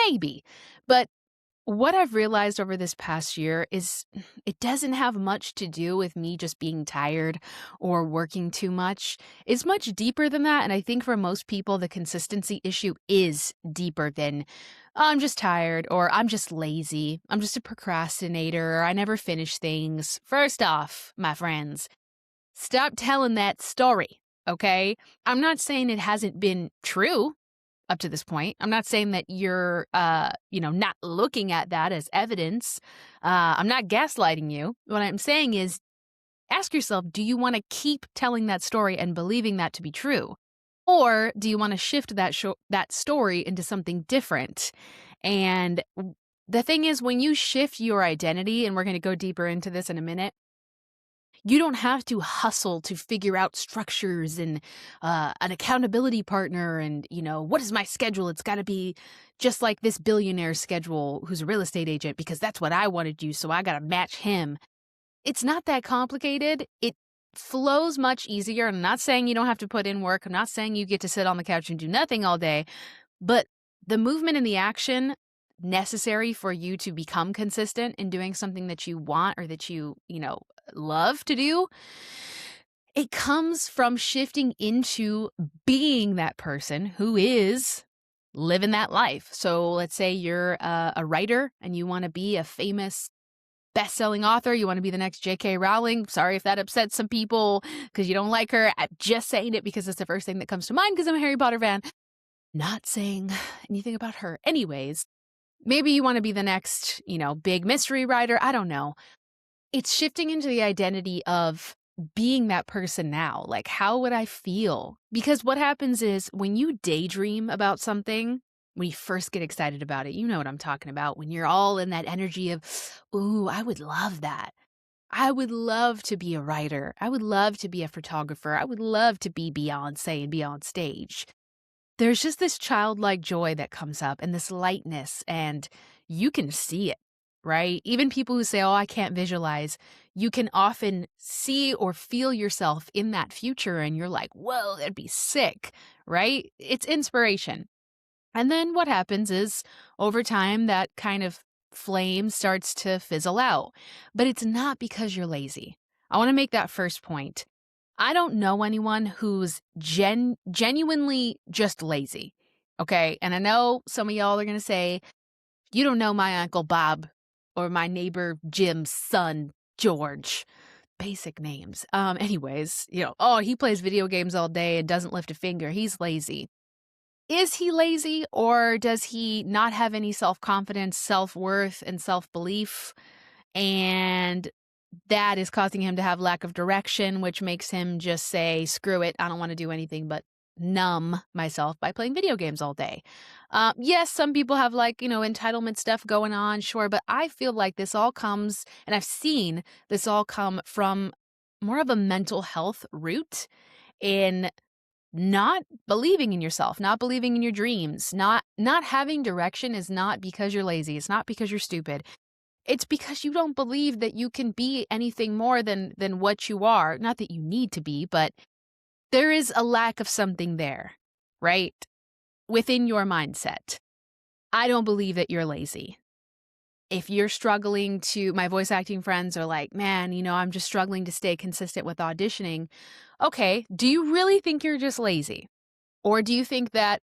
Maybe. But what I've realized over this past year is it doesn't have much to do with me just being tired or working too much. It's much deeper than that. And I think for most people, the consistency issue is deeper than I'm just tired or I'm just lazy. I'm just a procrastinator. Or I never finish things. First off, my friends, stop telling that story. Okay. I'm not saying it hasn't been true up to this point. I'm not saying that you're, not looking at that as evidence. I'm not gaslighting you. What I'm saying is ask yourself, do you want to keep telling that story and believing that to be true? Or do you want to shift that story into something different? And the thing is, when you shift your identity, and we're going to go deeper into this in a minute, you don't have to hustle to figure out structures and an accountability partner and, what is my schedule? It's got to be just like this billionaire's schedule who's a real estate agent because that's what I want to do. So I got to match him. It's not that complicated. It flows much easier. I'm not saying you don't have to put in work. I'm not saying you get to sit on the couch and do nothing all day. But the movement and the action necessary for you to become consistent in doing something that you want or that you love to do, it comes from shifting into being that person who is living that life. So let's say you're a writer and you want to be a famous best-selling author. You want to be the next J.K. Rowling. Sorry if that upsets some people because you don't like her. I'm just saying it because it's the first thing that comes to mind because I'm a Harry Potter fan. Not saying anything about her. Anyways, maybe you want to be the next, big mystery writer. I don't know. It's shifting into the identity of being that person now. Like, how would I feel? Because what happens is when you daydream about something, when you first get excited about it, you know what I'm talking about. When you're all in that energy of, ooh, I would love that. I would love to be a writer. I would love to be a photographer. I would love to be Beyonce and be on stage. There's just this childlike joy that comes up and this lightness, and you can see it, right? Even people who say, oh, I can't visualize, you can often see or feel yourself in that future, and you're like, whoa, that'd be sick, right? It's inspiration. And then what happens is over time, that kind of flame starts to fizzle out, but it's not because you're lazy. I want to make that first point. I don't know anyone who's genuinely just lazy, okay? And I know some of y'all are going to say, you don't know my Uncle Bob or my neighbor Jim's son, George. Basic names. Anyways, oh, he plays video games all day and doesn't lift a finger. He's lazy. Is he lazy or does he not have any self-confidence, self-worth, and self-belief? And that is causing him to have lack of direction, which makes him just say, screw it, I don't want to do anything but numb myself by playing video games all day. Yes, some people have entitlement stuff going on, sure, but I feel like this all comes, and I've seen this all come from more of a mental health root in not believing in yourself, not believing in your dreams, not having direction is not because you're lazy. It's not because you're stupid. It's because you don't believe that you can be anything more than what you are. Not that you need to be, but there is a lack of something there, right? Within your mindset. I don't believe that you're lazy. If you're struggling my voice acting friends are like, man, I'm just struggling to stay consistent with auditioning. Okay, do you really think you're just lazy? Or do you think that,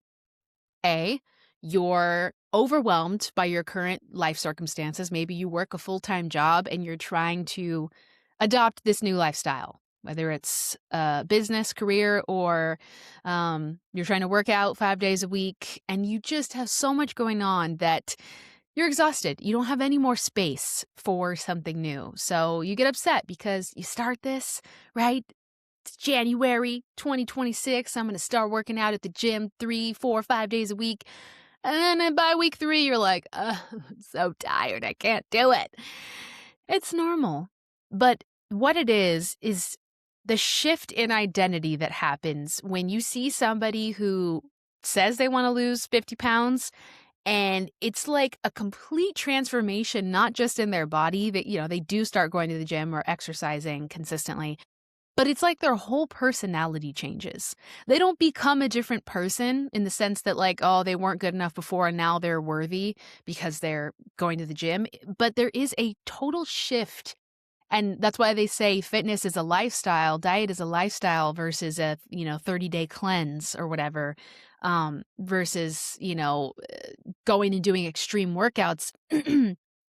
A, you're overwhelmed by your current life circumstances? Maybe you work a full-time job and you're trying to adopt this new lifestyle, whether it's a business career or you're trying to work out 5 days a week and you just have so much going on that you're exhausted. You don't have any more space for something new. So you get upset because you start this, right? It's January 2026. I'm going to start working out at the gym 3, 4, 5 days a week. And then by week 3, you're like, I'm so tired. I can't do it. It's normal. But what it is the shift in identity that happens when you see somebody who says they want to lose 50 pounds. And it's like a complete transformation, not just in their body that, they do start going to the gym or exercising consistently, but it's like their whole personality changes. They don't become a different person in the sense that, like, oh, they weren't good enough before and now they're worthy because they're going to the gym, but there is a total shift, and that's why they say fitness is a lifestyle, diet is a lifestyle versus a, 30-day cleanse or whatever, versus, going and doing extreme workouts.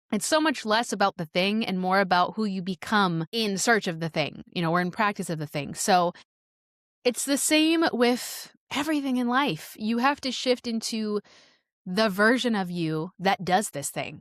It's so much less about the thing and more about who you become in search of the thing, or in practice of the thing. So it's the same with everything in life. You have to shift into the version of you that does this thing.